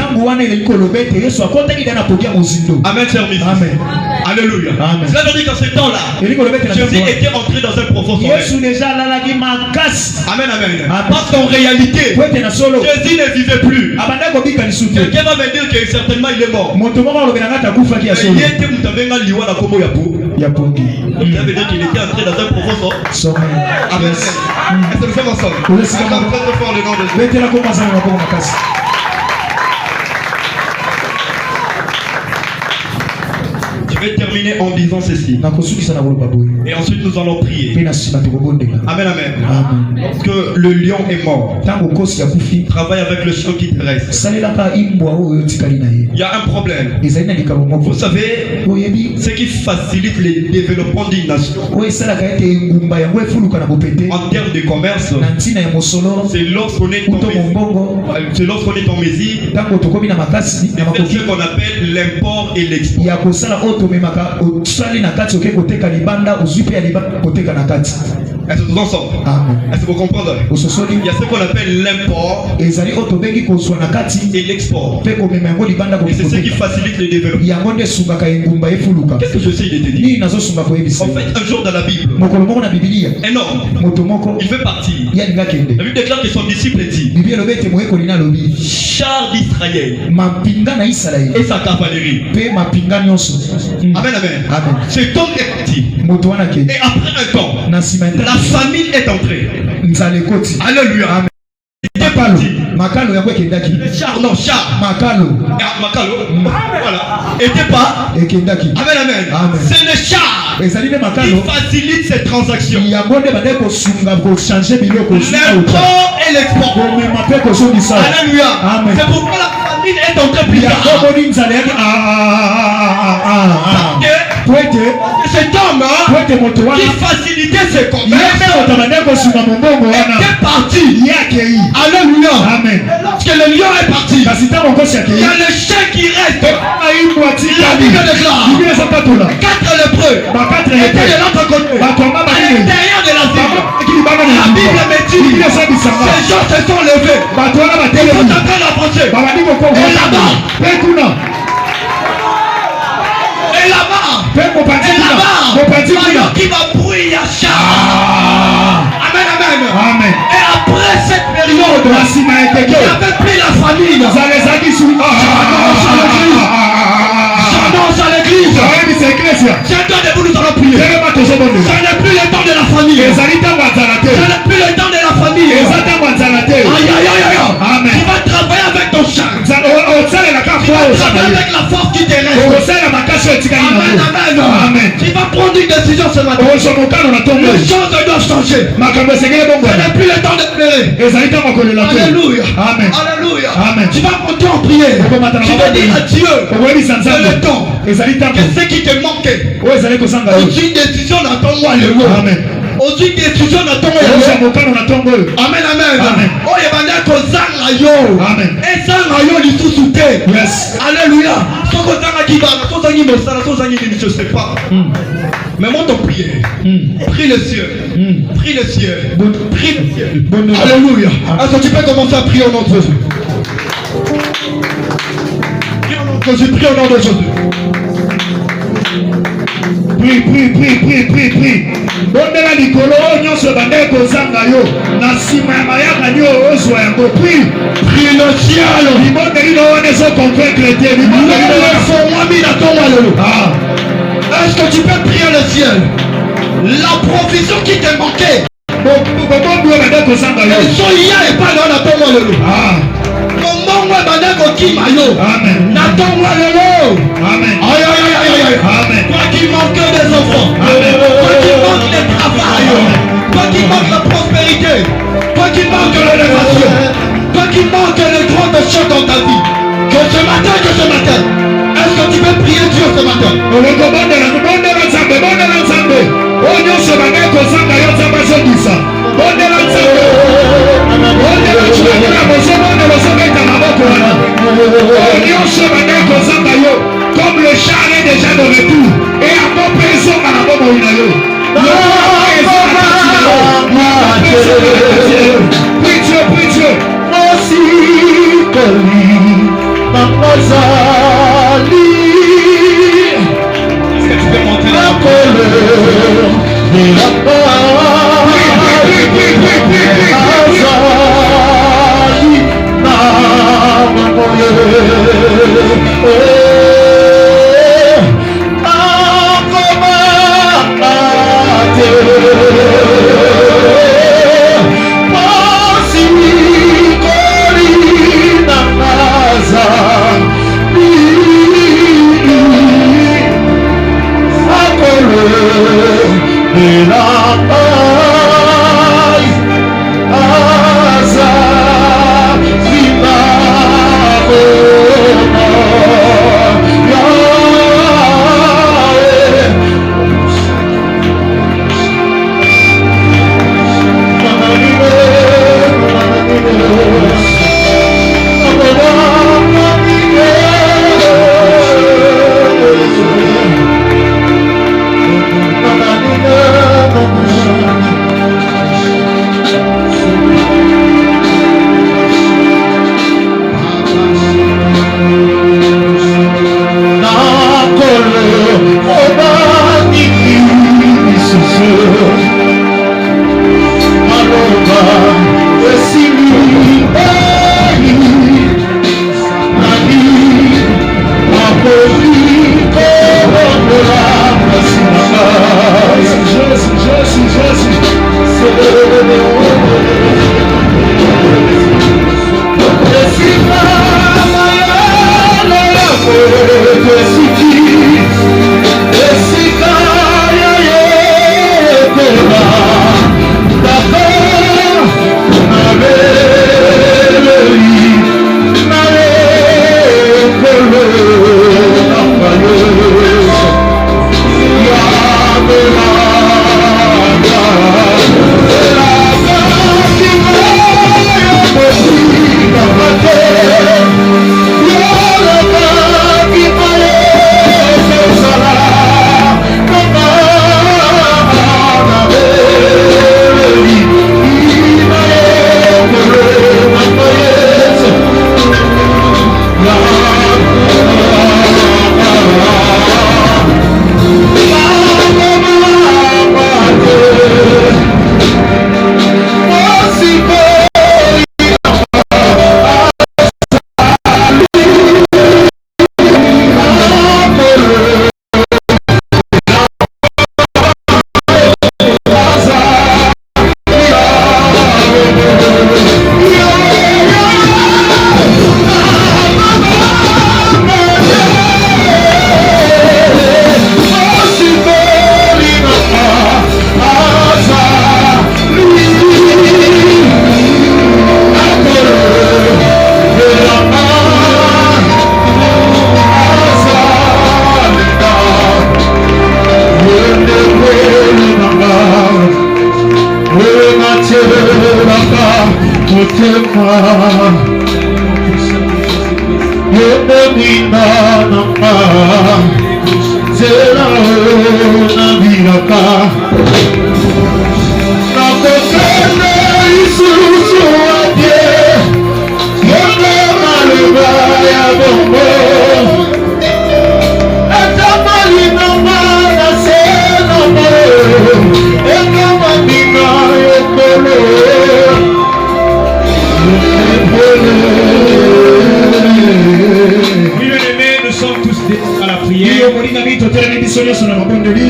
Amen, cher mis. Alléluia. Cela veut dire qu'en ce temps-là, Jésus était entré dans un profond sommeil. Amen, amen. Parce qu'en réalité, Jésus ne vivait plus. Quelqu'un va me dire que certainement il est mort. Il était liwa na kombo ya pongi. Ça veut dire qu'il était entré dans un profond sommeil. Amen. Est-ce que nous sommes ensemble? Très fort le nom de Jésus. Je vais terminer en disant ceci. Et ensuite nous allons prier. Amen, amen. Parce que le lion est mort. Travaille avec le chien qui te reste. Il y a un problème. Vous savez, ce qui facilite le développement d'une nation en termes de commerce, c'est lorsqu'on est en Mésie, c'est ce qu'on appelle l'import et l'export. Est-ce que nous ensemble? Est-ce que vous comprenez? Il y a ce qu'on appelle l'import et l'export. Et c'est ce qui facilite le développement. Qu'est-ce que j'essaie de te dire? En fait, un jour dans la Bible, un homme, il veut partir. La Bible déclare que son disciple dit char d'Israël et sa cavalerie. Amen, amen. Cet homme est parti. Et après un temps, la famine est entrée. Alléluia. Il était Makalo yako kendaki. Char non char. Makalo. Makalo. Voilà. Était pas. Et kendaki. Amen amen. C'est le char. Et ça dit Makalo. Qui facilite ces transactions. Il y a monde bande ko sunga ko changer biloko ko sunga. L'import et l'export. Mais ma paix ko soni ça. Alléluia. Amen. C'est pourquoi la famine est entrée plus tard. Cet homme qui facilitait ses commerces était parti. Alléluia. Amen. Parce que le lion est parti. Il y a le chien qui reste. La Bible déclare 4 lépreux étaient de l'autre côté, à l'intérieur de la ville. La Bible me dit ces gens se sont levés. Ils sont en train d'approcher. Et là-bas, qui va brûler à char. Amen, amen. Et après cette période, il n'y avait plus la famine. J'annonce à l'église. C'est un temps de vous, nous allons prier. Ce n'est plus le temps de la famille. Ce n'est plus le temps de la famille. Aïe, aïe, aïe, aïe. Tu vas travailler avec ton char. Tu vas travailler avec la force qui te reste. Amen, amen. Tu vas prendre une décision ce matin. Les choses doivent changer. Ce n'est plus le temps de pleurer. Alléluia. Alléluia. Tu vas monter en prière. Tu vas dire à Dieu c'est le temps. Que ce qui te manquait. Aucune décision n'attend moi le mot. Aucune décision n'attend moi le mot. Amen, amen. Oh, il y a alléluia. Je sais pas. Mais monte en prière. Prie le ciel. Prie le ciel. Prie le ciel. Alléluia. Est-ce que tu peux commencer à prier au nom de Jésus? Prie au nom de Jésus. Prie. Bondela likolo nyonso bande kozanga yo na sima ya mayaka nyo ozwa yango. Prie le ciel. Libondeli no wana ezo convaincre te. Est-ce que tu peux prier le ciel? La provision qui te manquait. Ils sont hier et pas là, n'attends-moi le loup. Comment moi bandeko qui maillot? Amen. N'attends-moi le loup. Amen. Aïe aïe aïe aïe aïe. Amen. Toi qui manque des enfants. Amen. Toi qui manque le travail. Toi qui manque la prospérité. Toi qui manque l'élévation. Toi qui manque les grandes choses dans ta vie. Que ce matin. Est-ce que tu peux prier Dieu ce matin? Comme le char est déjà de retour et à mon présent à la bombe prie Dieu. Est-ce que tu peux monter la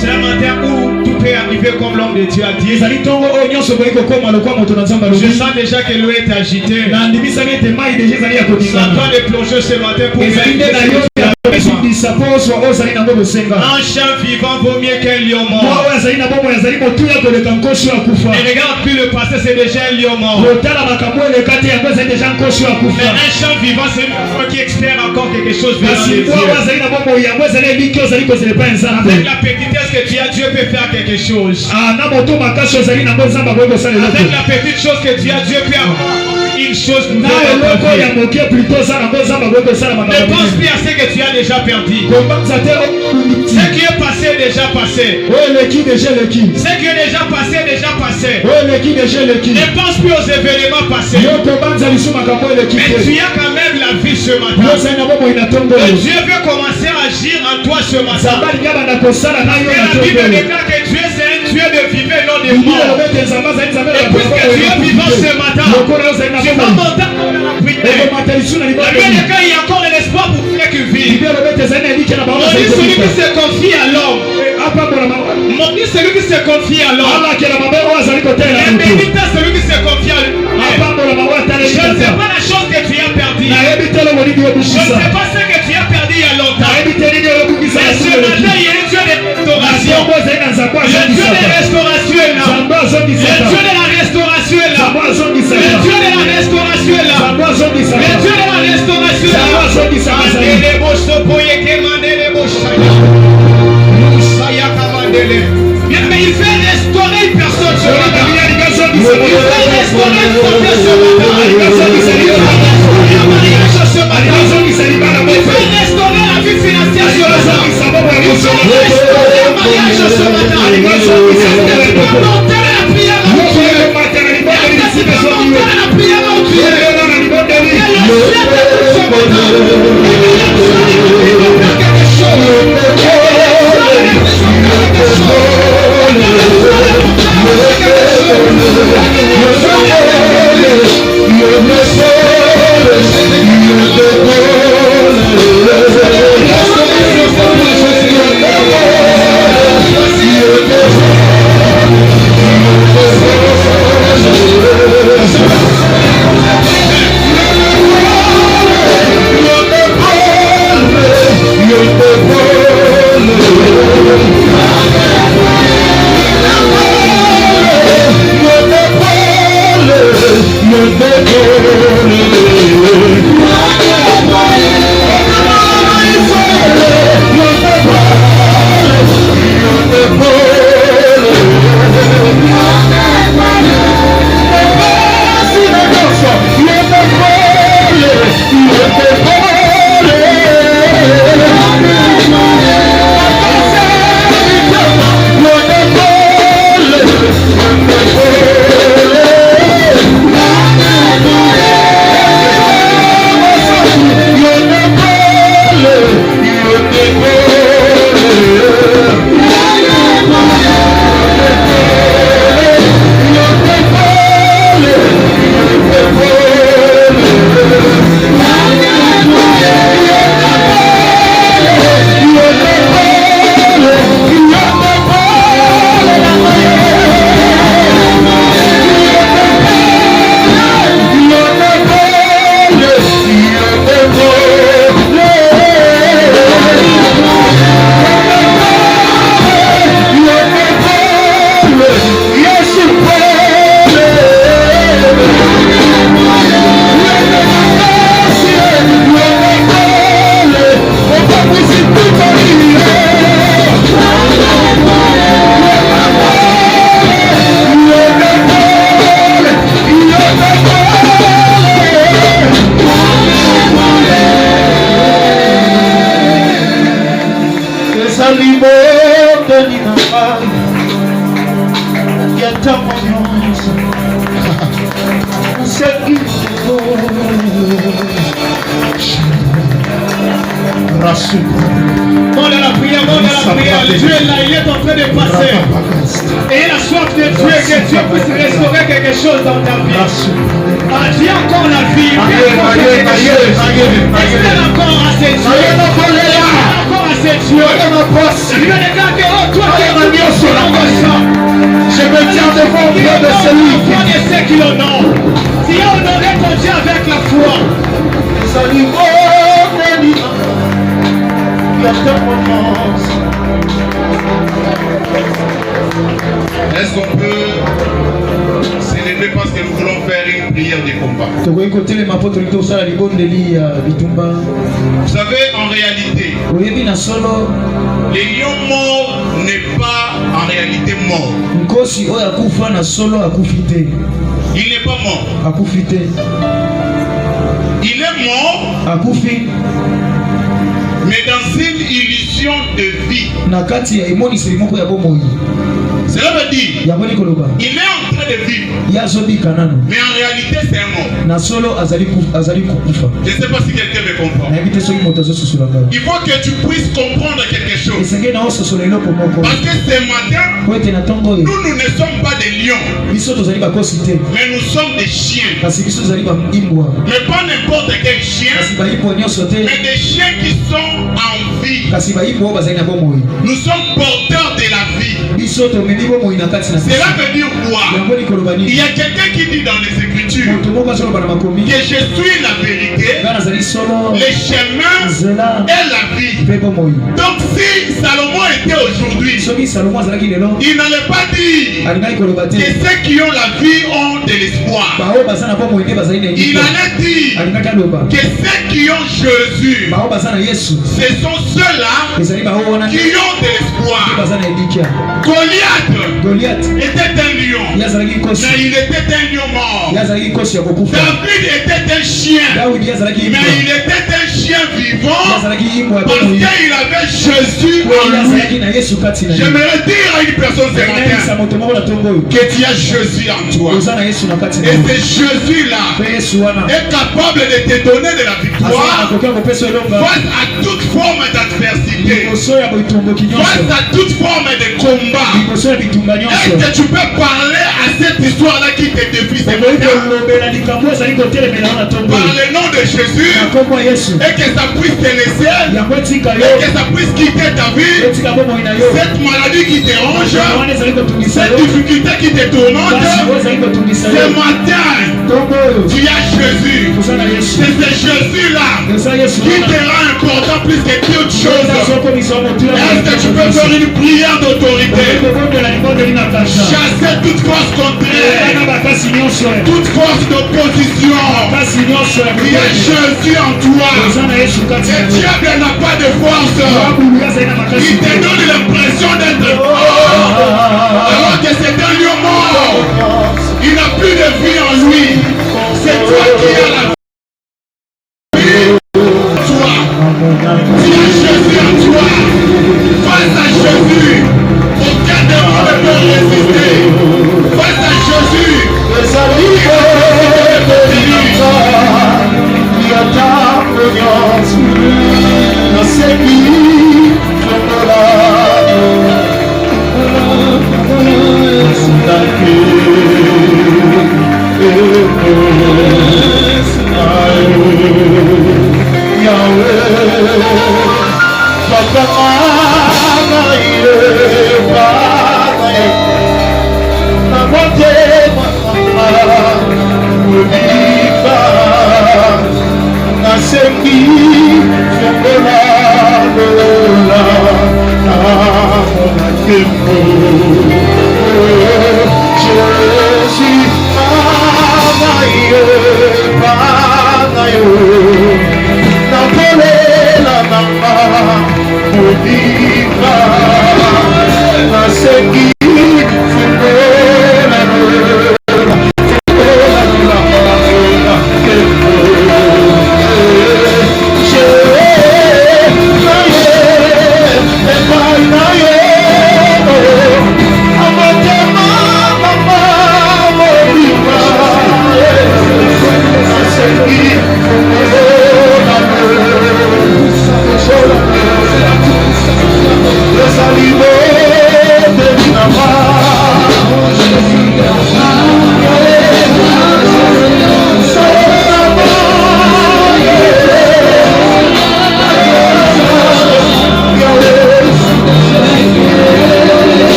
C'est un matin où tout peut arriver comme l'homme de Dieu a dit. Je sens déjà que l'eau est agitée. Satan est plongé ce matin pour un chien vivant vaut mieux qu'un lion mort. Et regarde plus le passé, c'est déjà un lion mort. Mais un chien vivant, c'est une fois qui espère encore quelque chose venant de Dieu. Avec la petitesse que tu as, Dieu peut faire quelque chose. Avec la petite chose que tu as, Dieu peut avoir une chose nouvelle dans ta vie. Ne pense plus à ce que tu as déjà perdu. Ce qui est passé est déjà passé. Ce qui est déjà passé est déjà passé. Ne pense plus aux événements passés. Mais tu as quand même la vie ce matin. Et Dieu veut commencer à agir en toi ce matin. Et la Bible déclare que Dieu c'est un Dieu de vivre et non de mort. Et puisque tu es vivant ce matin, tu vas monter dans la prière. La Bible déclare qu'il y a encore de l'espoir pour ceux qui vivent. On dit celui qui se confie à l'homme. On dit celui qui se confie à l'homme. Et bénit celui qui se confie à l'homme. Je ne sais pas la chose que tu as perdue. Je ne sais pas ce que tu as perdu il y a longtemps. Mais ce matin, il y a un Dieu de restauration. Le Dieu de restauration est là. Le Dieu de la restauration est là. Le Dieu de la restauration est là. Le Dieu de la restauration est là. Mais il fait restaurer une personne ce matin. Il fait restaurer une famille ce matin. Il fait restaurer un mariage ce matin. Il fait restaurer la vie financière ce matin. Il fait restaurer un mariage ce matin. Il va monter la prière au Dieu. Il va monter la prière au Dieu. Et le ciel ce matin. bondeli na ngai ya ntango nyonso nasengi Monde à la prière, Dieu est là, il est en train de passer. Et la soif de Dieu, que Dieu puisse restaurer quelque chose dans ta vie. Ah, Dieu encore la vie, espère encore à ses dieux. Encore à ses dieux. Il va regarder, oh toi qui es venu sur la sang. Je me tiens devant Dieu de celui qui ceux qui l'honorent. Tu as honoré ton Dieu avec la foi. Est-ce qu'on peut célébrer parce que nous voulons faire une prière de combat? Vous savez, en réalité, les lions morts n'est pas en réalité mort. Il n'est pas mort. Il est mort, mais dans une illusion de vie. Cela veut dire il est en train de vivre, mais en réalité c'est un mort. Je ne sais pas si quelqu'un me comprend. Il faut que tu puisses comprendre quelque chose. Parce que ce matin, nous ne sommes pas des lions, mais nous sommes des chiens. Mais pas n'importe quel chien, mais des chiens qui sont en vie. Nous sommes porteurs de la vie. Cela veut dire quoi? Il y a quelqu'un qui dit dans les Écritures que je suis la vérité, les chemins et la vie. Donc si Salomon était aujourd'hui, il n'allait pas dire que ceux qui ont la vie ont de l'espoir. Il allait dire que ceux qui ont Jésus, ce sont ceux-là qui ont de l'espoir. Goliath était un lion, mais il était un lion mort. David était un chien, mais il était un chien vivant parce qu'il avait Jésus en lui. J'aimerais dire à une personne ce matin que tu as Jésus en toi. Et ce Jésus-là est capable de te donner de la victoire face à toute forme d'adversité, face à toute forme de combat. Est-ce que tu peux parler à cette histoire-là qui te défie ce matin? Par le nom de Jésus, et que ça puisse te laisser, et que ça puisse quitter ta vie, cette maladie qui te ronge, cette difficulté qui te tourmente. Ce matin, tu as Jésus. C'est ce Jésus-là qui te rend important plus que toute chose. Est-ce que tu peux faire une prière d'autorité? Chasser toute force contraire, toute force d'opposition. Il y a Jésus en toi. Et diable n'a pas de force. Il te donne l'impression d'être fort, alors que c'est un lion mort. Il n'a plus de vie en lui. C'est toi qui as la vie. Toi, tu as Jésus en toi. Face à Jésus, aucun démon ne peut résister. Face à Jésus,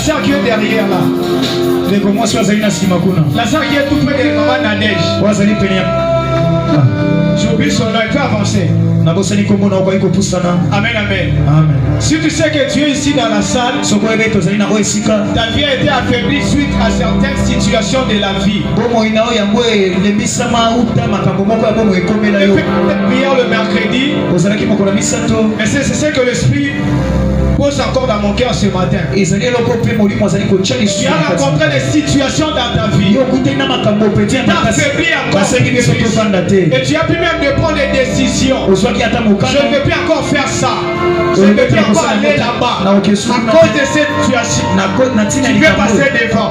sœur qui est derrière là. La sœur qui est tout près de maman Nadège. J'ai oublié son nom, il peut avancer. Amen, amen. Si tu sais que tu es ici dans la salle, ta vie a été affaiblie suite à certaines situations de la vie. Tu fais prière le mercredi, mais c'est ce que l'esprit pose encore dans mon cœur ce matin. Tu as rencontré des situations dans ta vie. Tu t'as affaibli encore. Et tu as pu même de prendre des décisions. Je ne veux plus encore faire ça. Je ne veux plus encore aller là-bas. À cause de cette situation, tu peux passer devant.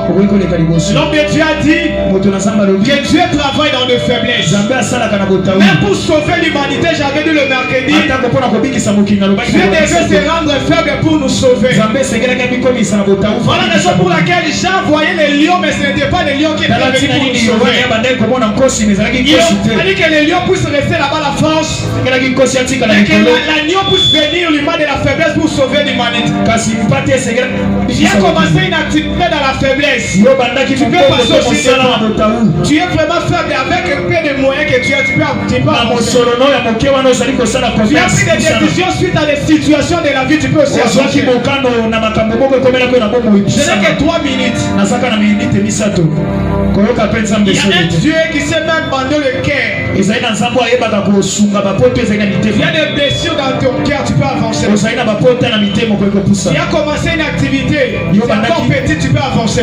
L'homme de Dieu a dit que Dieu travaille dans de faiblesses. Même pour sauver l'humanité, j'avais dit le mercredi, Dieu devait se rendre faible pour nous sauver. Voilà la raison pour laquelle Jean voyait les lions, mais ce n'était pas les lions qui étaient venus pour nous sauver. Il a dit que les lions puissent rester là-bas la force, et que l'agneau puisse venir lui de la faiblesse pour sauver l'humanité. Il a commencé une activité dans la faiblesse. Tu peux passer aussi devant. Tu es vraiment faible avec un peu de moyens que tu peux avancer. Tu as pris des décisions suite à des situations de la vie, tu peux aussi avancer. Je n'ai que 3 minutes. Il y a un Dieu qui s'est même bandé le cœur. Il y a des blessures dans ton cœur, tu peux avancer. Il a commencé une activité. C'est encore petit, tu peux avancer.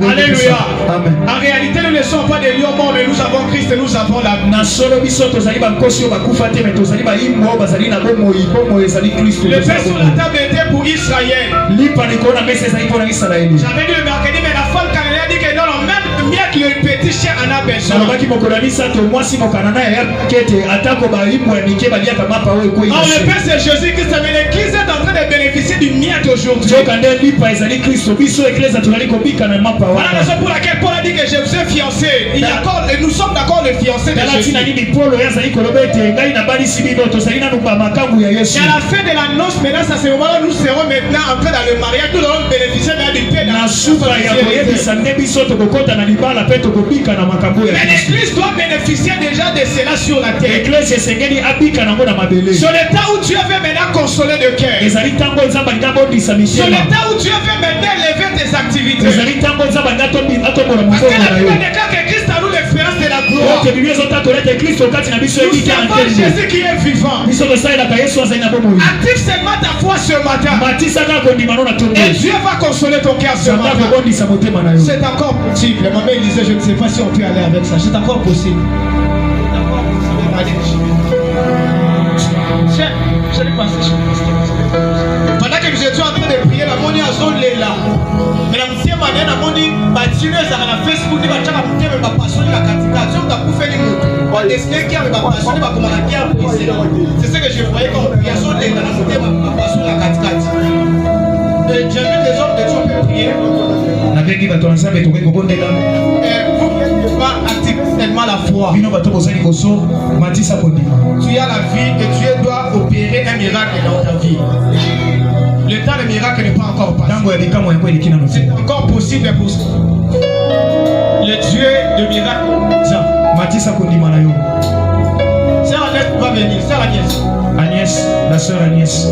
Alléluia. En réalité, nous ne sommes pas des lions morts, mais nous avons Christ et nous avons la vie. Le pain sur la table était pour Israël. J'avais dit le mercredi, mais la femme cananéenne a dit que non, même bien que le petit chien en a besoin. Or, le Père c'est Jésus-Christ, mais l'église est en train de bénéficier du mien d'aujourd'hui. Voilà la raison pour laquelle Paul a dit que je vous ai fiancé. Nous sommes d'accord de fiancé de Jésus. Et à la fin de la noce, maintenant, à ce moment-là, nous serons maintenant entrés dans le mariage. Nous allons bénéficier du paix dans la souffrance. Mais l'église doit bénéficier déjà de cela sur la terre. Sur le temps où Dieu veut maintenant consoler le cœur. Sur le temps où Dieu veut maintenant élever tes activités. Parce que la Bible déclare que Christ a nous l'expérience de la gloire. Nous savons Jésus qui est vivant. Active seulement ta foi ce matin. Et Dieu va consoler ton cœur ce matin. C'est encore possible. Maman Élisée, je ne sais pas si on peut aller avec ça. C'est encore possible. Pendant que nous étions en train de prier, la monnaie a zone là. Mais la musique m'a dit, la monnaie, bâtiment, ça a la Facebook, il va tchaka monter, mais ma passion, la catégorie, on a coupé les mots. On a décidé qu'il y avait ma passion, il va commencer à guerre. C'est ce que je voyais comme priation, la monter, ma passion, la catégorie. J'ai vu des hommes de Dieu qui prier. Vous ne pas activer tellement la foi. Tu as la vie et Dieu doit opérer un miracle dans ta vie. Le temps de miracle n'est pas encore passé. C'est encore possible pour ça. Le Dieu de miracle. Sœur Agnès va venir. Sœur Agnès. Agnès, la sœur Agnès.